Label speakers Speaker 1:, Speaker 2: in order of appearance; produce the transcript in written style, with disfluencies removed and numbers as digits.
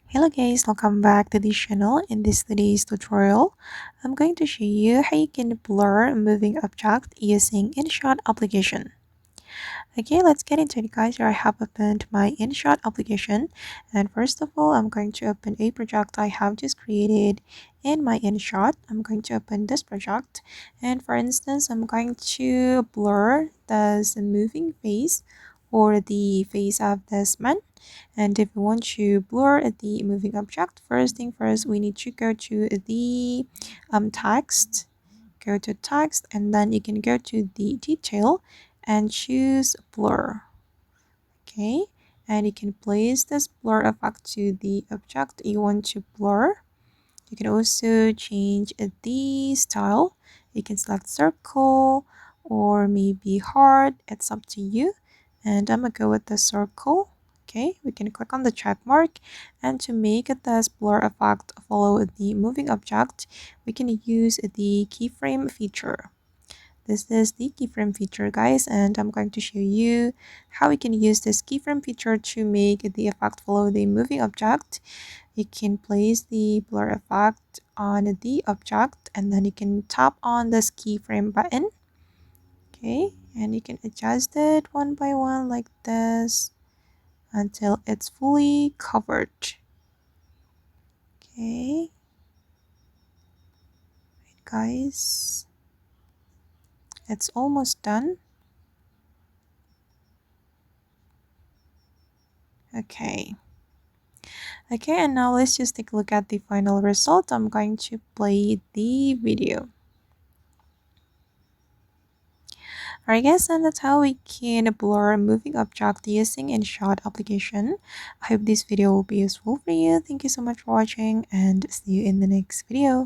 Speaker 1: Hello guys, welcome back to this channel. In this today's tutorial, I'm going to show you how you can blur a moving object using InShot application. Okay, let's get into it guys. Here I have opened my InShot application, and first of all, I'm going to open a project I have just created in my InShot. I'm going to open this project, and for instance, I'm going to blur this moving face or the face of this man. And if we want to blur the moving object, first thing first, we need to go to the text, go to text, and then you can go to the detail and choose blur. Okay, and you can place this blur effect to the object you want to blur. You can also change the style. You can select circle or maybe heart. It's up to you. And I'm gonna go with the circle. Okay, we can click on the check mark, and to make this blur effect follow the moving object, we can use the keyframe feature. This is the keyframe feature guys, and I'm going to show you how we can use this keyframe feature to make the effect follow the moving object. You can place the blur effect on the object, and then you can tap on this keyframe button. Okay, and you can adjust it one by one like this until it's fully covered. Okay, wait guys, it's almost done. Okay. Okay, and now let's just take a look at the final result. I'm going to play the video. Alright guys, and that's how we can blur a moving object using InShot application. I hope this video will be useful for you. Thank you so much for watching, and see you in the next video.